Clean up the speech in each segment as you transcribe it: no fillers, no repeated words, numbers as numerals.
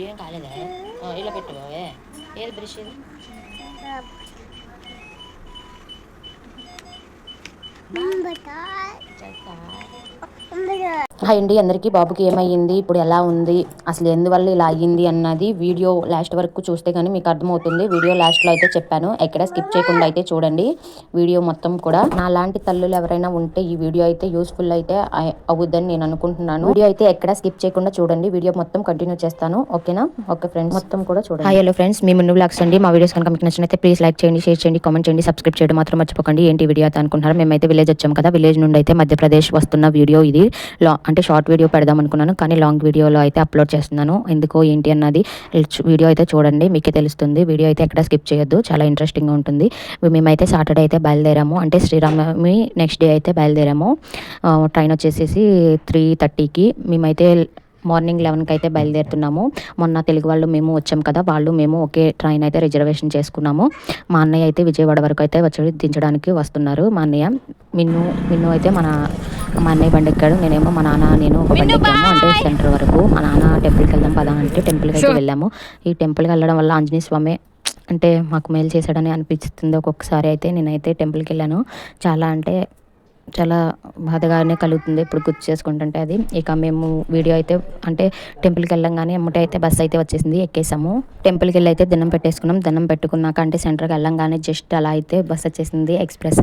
ఏం కాలేదా ఇలా పెట్టుకోవే ఏది బ్రష్ ఇది హాయ్ అండి అందరికీ. బాబుకి ఏమయ్యింది, ఇప్పుడు ఎలా ఉంది, అసలు ఎందువల్ల ఇలా అయ్యింది అన్నది వీడియో లాస్ట్ వరకు చూస్తే కానీ మీకు అర్థమవుతుంది. వీడియో లాస్ట్లో అయితే చెప్పాను, ఎక్కడ స్కిప్ చేయకుండా అయితే చూడండి వీడియో మొత్తం కూడా. నా లాంటి తల్లులు ఎవరైనా ఉంటే ఈ వీడియో అయితే యూస్ఫుల్ అయితే అవుద్దని నేను అనుకుంటున్నాను. వీడియో అయితే ఎక్కడ స్కిప్ చేయకుండా చూడండి, వీడియో మొత్తం కంటిన్యూ చేస్తాను. ఓకేనా? ఓకే ఫ్రెండ్స్, మొత్తం కూడా చూడండి. హాయ్ హలో ఫ్రెండ్స్, మీ ముందు బ్లాగ్స్ అండి. మా వీడియోస్ కనుక మీకు నచ్చినైతే ప్లీజ్ లైక్ చేయండి, షేర్ చేయండి, కామెంట్ చేయండి, సబ్స్క్రైబ్ చేయడం మాత్రం మర్చిపోకండి. ఏంటి వీడియో అయితే అనుకుంటున్నారు, మేమైతే విలేజ్ వచ్చాం కదా, విలేజ్ నుండి అయితే మధ్యప్రదేశ్ వస్తున్న వీడియో ఇది. అంటే షార్ట్ వీడియో పెడదాం అనుకున్నాను, కానీ లాంగ్ వీడియోలో అయితే అప్లోడ్ చేస్తున్నాను. ఎందుకో ఏంటి అన్నది వీడియో అయితే చూడండి, మీకే తెలుస్తుంది. వీడియో అయితే ఎక్కడ స్కిప్ చేయొద్దు, చాలా ఇంట్రెస్టింగ్గా ఉంటుంది. మేమైతే సాటర్డే అయితే బయలుదేరాము, అంటే శ్రీరామనవమి నెక్స్ట్ డే అయితే బయలుదేరాము. ట్రైన్ వచ్చేసేసి 3:30కి. మేమైతే మార్నింగ్ 11కి అయితే బయలుదేరుతున్నాము. మొన్న తెలుగు వాళ్ళు మేము వచ్చాం కదా, వాళ్ళు మేము ఒకే ట్రైన్ అయితే రిజర్వేషన్ చేసుకున్నాము. మా అన్నయ్య అయితే విజయవాడ వరకు అయితే వచ్చి దించడానికి వస్తున్నారు. మా అన్నయ్య మిన్ను అయితే మా అన్నయ్య బండి ఎక్కాడు, నేనేమో మా నాన్న నేను ఒక బండి ఎక్కాము. అంటే సెంటర్ వరకు మా నాన్న టెంపుల్కి వెళ్దాం పదా అంటే టెంపుల్కి అయితే వెళ్ళాము. ఈ టెంపుల్కి వెళ్ళడం వల్ల ఆంజనేయ స్వామి అంటే మాకు మేలు చేశాడని అనిపిస్తుంది ఒక్కొక్కసారి. అయితే నేనైతే టెంపుల్కి వెళ్ళాను, చాలా బాధగానే కలుగుతుంది ఇప్పుడు గుర్తు చేసుకుంటుంటే అది. ఇక మేము వీడియో అయితే అంటే టెంపుల్కి వెళ్ళంగానే ఎమ్మటే అయితే బస్సు అయితే వచ్చేసింది, ఎక్కేసాము. టెంపుల్కి వెళ్ళి అయితే దండం పెట్టేసుకున్నాం. దండం పెట్టుకున్నాక అంటే సెంటర్కి వెళ్ళంగానే జస్ట్ అలా అయితే బస్సు వచ్చేసింది, ఎక్స్ప్రెస్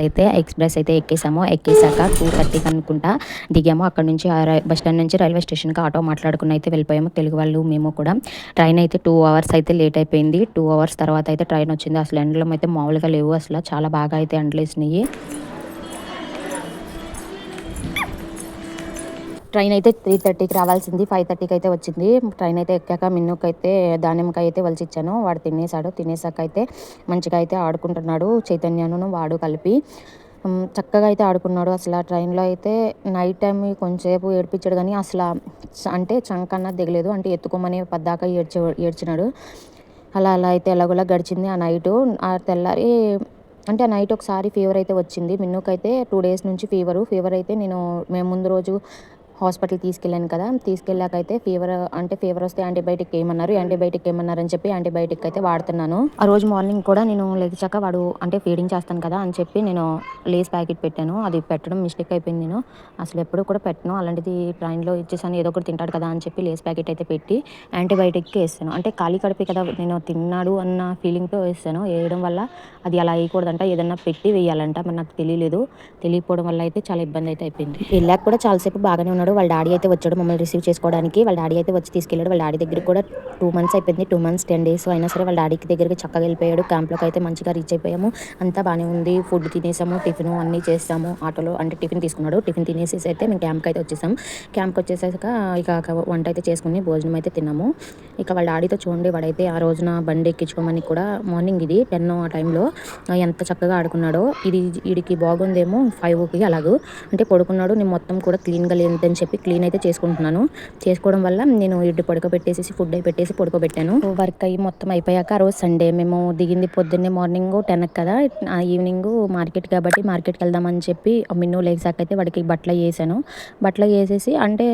అయితే ఎక్కేసాము. ఎక్కేసాక 2:30కి అనుకుంటా దిగాము. అక్కడ నుంచి బస్ స్టాండ్ నుంచి రైల్వే స్టేషన్కి ఆటో మాట్లాడుకుని అయితే వెళ్ళిపోయాము, తెలుగు వాళ్ళు మేము కూడా. ట్రైన్ అయితే 2 hours అయితే లేట్ అయిపోయింది. 2 hours తర్వాత అయితే ట్రైన్ వచ్చింది. అసలు ఎండలు అయితే మామూలుగా లేవు, అసలు చాలా బాగా అయితే ఎండలు వేసినాయి. ట్రైన్ అయితే 3:30కి రావాల్సింది, 5:30కి అయితే వచ్చింది. ట్రైన్ అయితే ఎక్కాక మిన్నుకైతే దానిమ్మకాయ అయితే వలిచిచ్చాను, వాడు తినేసాడు. తినేసాక అయితే మంచిగా అయితే ఆడుకుంటున్నాడు, చైతన్యను వాడు కలిపి చక్కగా అయితే ఆడుకున్నాడు. అసలు ఆ ట్రైన్లో అయితే నైట్ టైం కొంచెంసేపు ఏడిపించాడు, కానీ అసలు అంటే చంకన్నా దిగలేదు, అంటే ఎత్తుకోమని పద్దాక ఏడ్చినాడు. అలా అయితే ఎలాగోలా గడిచింది ఆ నైటు. ఆ తెల్లారి అంటే ఆ నైట్ ఒకసారి ఫీవర్ అయితే వచ్చింది మిన్నుకైతే. 2 days నుంచి ఫీవర్ అయితే మేము ముందు రోజు హాస్పిటల్ తీసుకెళ్ళాను కదా, తీసుకెళ్ళాకైతే ఫీవర్ వస్తే యాంటీబయాటిక్ ఏమన్నారు అని చెప్పి యాంటీబయాటిక్ అయితే వాడుతున్నాను. ఆ రోజు మార్నింగ్ కూడా నేను లేచాక వాడు అంటే ఫీడింగ్ చేస్తాను కదా అని చెప్పి నేను లేస్ ప్యాకెట్ పెట్టాను, అది పెట్టడం మిస్టేక్ అయిపోయింది. నేను అసలు ఎప్పుడు కూడా పెట్టను, అలాంటిది ట్రైన్లో ఇచ్చేసాను, ఏదో ఒకటి తింటాడు కదా అని చెప్పి లేస్ ప్యాకెట్ అయితే పెట్టి యాంటీబయాటిక్కి వేస్తాను. అంటే ఖాళీ కడిపే కదా, నేను తిన్నాడు అన్న ఫీలింగ్తో వేస్తాను. వేయడం వల్ల అది అలా వేయకూడదంట, ఏదన్నా పెట్టి వేయాలంట. మరి నాకు తెలియకపోవడం వల్ల అయితే చాలా ఇబ్బంది అయితే అయిపోయింది. వెళ్ళాక కూడా చాలాసేపు బాగానే ఉన్నాడు. వాళ్ళ డాడీ అయితే వచ్చాడు మమ్మల్ని రిసీవ్ చేసుకోవడానికి. వాళ్ళ డాడీ అయితే వచ్చి తీసుకెళ్ళాడు. వాళ్ళ డాడీ దగ్గర కూడా 2 months అయిపోయింది, 2 months 10 days అయినా సరే వాళ్ళ డాడీకి దగ్గరికి చక్కగా వెళ్ళిపోయాడు. క్యాంప్లోకి అయితే మంచిగా రీచ్ అయిపోయాము, అంతా బాగానే ఉంది. ఫుడ్ తినేసాము, టిఫిన్ అన్నీ చేసాము ఆటోలో. అంటే టిఫిన్ తీసుకున్నాడు, టిఫిన్ తినేసేసి అయితే మేము క్యాంప్కి అయితే వచ్చేసాం. క్యాంప్కి వచ్చేసాక ఇక వంట అయితే చేసుకుని భోజనం అయితే తిన్నాము. ఇక వాళ్ళ డాడీతో చూడండి, వాడైతే ఆ రోజున బండి ఎక్కించుకోమని కూడా మార్నింగ్ ఇది 10 ఆ టైంలో ఎంత చక్కగా ఆడుకున్నాడో. వీడికి బాగుందేమో 5కి అలాగూ అంటే పడుకున్నాడు. నేను మొత్తం కూడా క్లీన్గా లేదని చెప్పి క్లీన్ అయితే చేసుకోవడం వల్ల నేను ఇడ్డు పడుకోబెట్టేసి ఫుడ్ అయి పెట్టేసి పడుకోబెట్టాను. వర్క్ అయ్యి మొత్తం అయిపోయాక ఆ రోజు సండే మేము దిగింది పొద్దున్నే మార్నింగ్ 10కి కదా, ఈవినింగ్ మార్కెట్ కాబట్టి మార్కెట్కి వెళ్దామని చెప్పి మిన్ను లేచాక అయితే వాడికి బట్టలు వేసేసి అంటే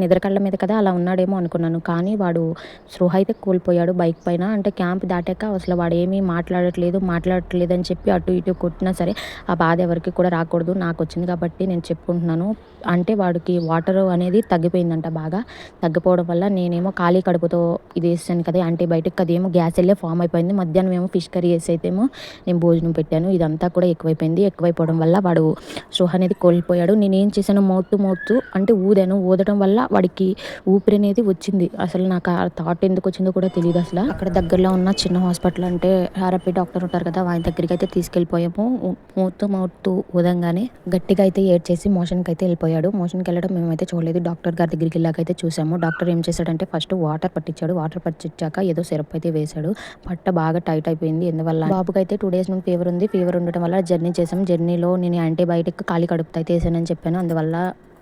నిద్ర కళ్ళ మీద కదా అలా ఉన్నాడేమో అనుకున్నాను, కానీ వాడు స్పృహ అయితే కోల్పోయాడు బైక్ పైన. అంటే క్యాంప్ దాటాక అసలు వాడు ఏమీ మాట్లాడట్లేదు అని చెప్పి అటు ఇటు కొట్టినా సరే ఆ బాధ ఎవరికి కూడా రాకూడదు, నాకు వచ్చింది కాబట్టి నేను చెప్పుకుంటున్నాను. అంటే వాడికి వాటర్ అనేది తగ్గిపోయిందంట, బాగా తగ్గిపోవడం వల్ల నేనేమో ఖాళీ కడుపుతో ఇది వేసాను కదా యాంటీబయాటిక్, అదేమో గ్యాస్ వెళ్ళే ఫామ్ అయిపోయింది. మధ్యాహ్నం ఏమో ఫిష్ కర్రీ వేసి అయితేమో నేను భోజనం పెట్టాను. ఇదంతా కూడా ఎక్కువైపోవడం వల్ల వాడు స్పృహ అనేది కోల్పోయాడు. నేనేం చేశాను, మౌత్ అంటే ఊదడం వల్ల వాడికి ఊపిరి అనేది వచ్చింది. అసలు నాకు ఆ థాట్ ఎందుకు వచ్చిందో కూడా తెలియదు. అసలు అక్కడ దగ్గరలో ఉన్న చిన్న హాస్పిటల్ అంటే ఆర్ఎంపీ డాక్టర్ ఉంటారు కదా, ఆయన దగ్గరికి అయితే తీసుకెళ్ళిపోయాము. మౌత్ ఊదంగానే గట్టిగా అయితే ఏడ్చేసి మోషన్కి అయితే వెళ్ళిపోయాడు. మోషన్కి వెళ్ళడం మేమైతే చూడలేదు, డాక్టర్ గారి దగ్గరికి వెళ్ళాకైతే చూసాము. డాక్టర్ ఏం చేశాడంటే ఫస్ట్ వాటర్ పట్టించాడు, వాటర్ పట్టించాక ఏదో సిరప్ అయితే వేశాడు. పట్ట బాగా టైట్ అయిపోయింది. ఎందువల్ల బాబుకి అయితే 2 days నుండి ఫీవర్ ఉండటం వల్ల జర్నీ చేసాం. జర్నీలో నేను యాంటీబయాటిక్ ఖాళీ కడుపుతో అయితే వేసానని చెప్పాను, అందువల్ల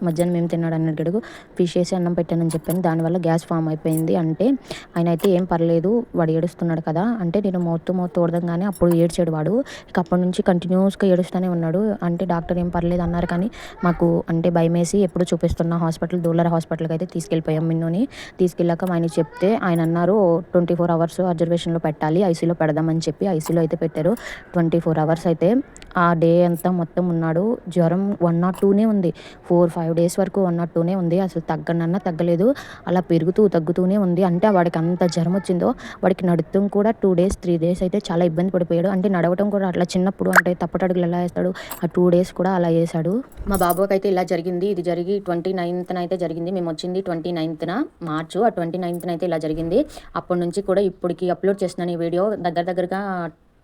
మధ్యాహ్నం ఏం తిన్నాడు అని అడిగాడు. ఫిష్ వేసి అన్నం పెట్టానని చెప్పాను. దానివల్ల గ్యాస్ ఫామ్ అయిపోయింది అంటే ఆయన అయితే ఏం పర్లేదు వాడు ఏడుస్తున్నాడు కదా అంటే నేను మౌత్ తోడదంగానే అప్పుడు ఏడ్చాడు వాడు. ఇక అప్పటి నుంచి కంటిన్యూస్గా ఏడుస్తూనే ఉన్నాడు. అంటే డాక్టర్ ఏం పర్లేదు అన్నారు కానీ మాకు అంటే భయమేసి ఎప్పుడు చూపిస్తున్న హాస్పిటల్ దూలర్ హాస్పిటల్కి అయితే తీసుకెళ్ళిపోయాం. మిన్నుని తీసుకెళ్ళాక ఆయన చెప్తే ఆయన అన్నారు 24 అవర్స్ అబ్జర్వేషన్లో పెట్టాలి, ఐసీలో పెడదామని చెప్పి ఐసీలో అయితే పెట్టారు. 24 అవర్స్ అయితే ఆ డే అంతా మొత్తం ఉన్నాడు. జ్వరం 102నే ఉంది. 4-5 డేస్ వరకు 102నే ఉంది. అసలు తగ్గలేదు. అలా తగ్గుతూనే ఉంది. అంటే వాడికి అంత జ్వరం వచ్చిందో వాడికి నడుతం కూడా 2 డేస్ 3 డేస్ అయితే చాలా ఇబ్బంది పడిపోయాడు. అంటే నడవటం కూడా అట్లా చిన్నప్పుడు అంటే తప్పటడుగులు ఎలా వేస్తాడు ఆ 2 డేస్ కూడా అలా వేసాడు. మా బాబుకి అయితే ఇలా జరిగింది. ఇది జరిగి 29th అయితే జరిగింది. మేము వచ్చింది 29th మార్చు. ఆ 29th అయితే ఇలా జరిగింది. అప్పటి నుంచి కూడా ఇప్పటికి అప్లోడ్ చేస్తున్నాను ఈ వీడియో. దగ్గరగా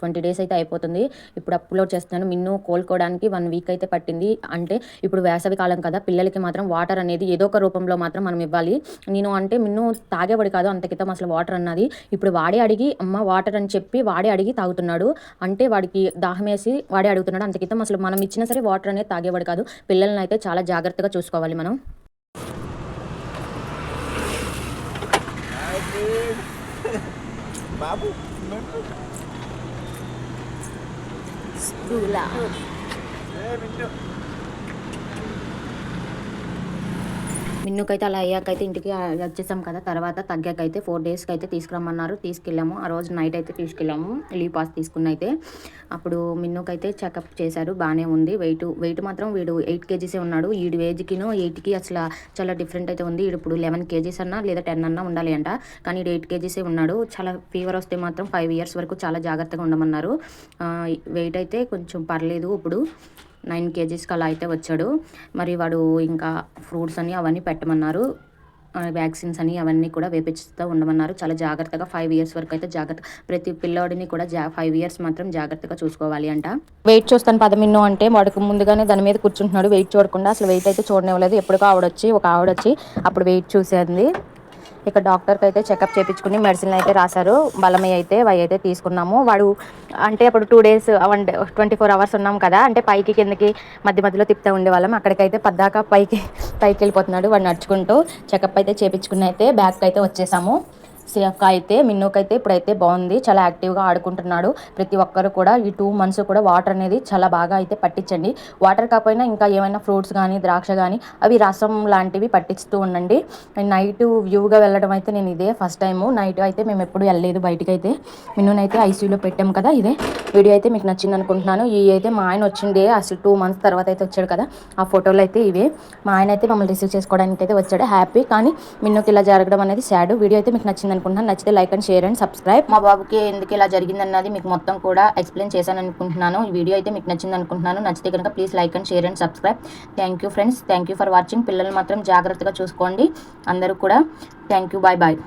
20 డేస్ అయితే అయిపోతుంది. ఇప్పుడు అప్లోడ్ చేస్తున్నాను. మిన్ను కోలుకోవడానికి 1 వీక్ అయితే పట్టింది. అంటే ఇప్పుడు వేసవి కాలం కదా, పిల్లలకి మాత్రం వాటర్ అనేది ఏదో ఒక రూపంలో మాత్రం మనం ఇవ్వాలి. నేను అంటే మిన్ను తాగేవాడు కాదు అంత క్రితం అసలు వాటర్ అన్నది. ఇప్పుడు వాడే అడిగి అమ్మ వాటర్ అని చెప్పి వాడే అడిగి తాగుతున్నాడు. అంటే వాడికి దాహం వేసి వాడే అడుగుతున్నాడు. అంత క్రితం అసలు మనం ఇచ్చినా సరే వాటర్ అనేది తాగేవాడు కాదు. పిల్లల్ని అయితే చాలా జాగ్రత్తగా చూసుకోవాలి మనం. బాబు మిన్నుకైతే అలా అయ్యాకైతే ఇంటికి వచ్చేసాం కదా. తర్వాత తగ్గాకైతే 4 డేస్కి అయితే తీసుకురమ్మన్నారు. తీసుకెళ్ళాము. ఆ రోజు నైట్ అయితే తీసుకెళ్ళాము. లీవ్ పాస్ తీసుకున్న అయితే అప్పుడు మిన్నుకైతే చెకప్ చేశారు. బాగానే ఉంది. వెయిట్ మాత్రం వీడు 8 kgs ఉన్నాడు. వీడి ఏజ్కిను 8కి అసలు చాలా డిఫరెంట్ అయితే ఉంది. వీడు ఇప్పుడు 11 kgs అన్నా లేదా 10 అన్నా ఉండాలి అంట. కానీ వీడు 8 kgs ఉన్నాడు. చాలా ఫీవర్ వస్తే మాత్రం 5 years వరకు చాలా జాగ్రత్తగా ఉండమన్నారు. వెయిట్ అయితే కొంచెం పర్లేదు. ఇప్పుడు 9 kgsకి అలా అయితే వచ్చాడు. మరి వాడు ఇంకా ఫ్రూట్స్ అని అవన్నీ పెట్టమన్నారు. వ్యాక్సిన్స్ అని అవన్నీ కూడా వేపించుతూ ఉండమన్నారు. చాలా జాగ్రత్తగా 5 years వరకు అయితే ప్రతి పిల్లోడిని కూడా 5 years మాత్రం జాగ్రత్తగా చూసుకోవాలి అంట. వెయిట్ చూస్తాను పదమిన్ను అంటే వాడికి ముందుగానే దాని మీద కూర్చుంటున్నాడు. వెయిట్ చూడకుండా అసలు వెయిట్ అయితే చూడనివ్వలేదు. ఎప్పటికో ఒక ఆవిడొచ్చి అప్పుడు వెయిట్ చూసేది. ఇక డాక్టర్కి అయితే చెకప్ చేయించుకుని మెడిసిన్లు అయితే రాశారు. బలమై అయితే అవి అయితే తీసుకున్నాము. వాడు అంటే అప్పుడు 2 days 24 hours ఉన్నాం కదా. అంటే పైకి కిందకి మధ్యలో తిప్పుతూ ఉండేవాళ్ళం. అక్కడికైతే పద్దాక పైకి వెళ్ళిపోతున్నాడు వాడు నడుచుకుంటూ. చెకప్ అయితే చేయించుకుని అయితే బ్యాగ్కి అయితే వచ్చేసాము. సేఫ్గా అయితే మిన్నుకైతే ఇప్పుడైతే బాగుంది. చాలా యాక్టివ్గా ఆడుకుంటున్నాడు. ప్రతి ఒక్కరు కూడా ఈ 2 months కూడా వాటర్ అనేది చాలా బాగా అయితే పట్టించండి. వాటర్ కాకపోయినా ఇంకా ఏమైనా ఫ్రూట్స్ కానీ ద్రాక్ష కానీ అవి రసం లాంటివి పట్టిస్తూ ఉండండి. నైట్ వ్యూగా వెళ్ళడం అయితే నేను ఇదే ఫస్ట్ టైము. నైట్ అయితే మేము ఎప్పుడు వెళ్ళలేదు బయటకు. అయితే మిన్నునైతే ఐసీయూలో పెట్టాము కదా. ఇదే వీడియో అయితే మీకు నచ్చింది అనుకుంటున్నాను. ఇవి అయితే మా ఆయన వచ్చిందే అసలు 2 months తర్వాత అయితే వచ్చాడు కదా. ఆ ఫోటోలు అయితే ఇవే. మా ఆయన అయితే మమ్మల్ని రిసీవ్ చేసుకోవడానికి అయితే వచ్చాడు. హ్యాపీ. కానీ మిన్నుకి ఇలా జరగడం అనేది సాడ్. వీడియో అయితే మీకు నచ్చింది అనుకుంటున్నాను. నచ్చితే like and share and subscribe. మా బాబుకి ఎందుకు ఇలా జరిగిందన్నది మీకు మొత్తం కూడా ఎక్స్ప్లెయిన్ చేశాను అనుకుంటున్నాను. ఈ వీడియో అయితే మీకు నచ్చింది అనుకుంటున్నాను. నచ్చితే కనుక please like and share and subscribe. Thank you friends. Thank you for watching. పిల్లలు మాత్రం జాగ్రత్తగా చూసుకోండి అందరూ కూడా. Thank you. బాయ్.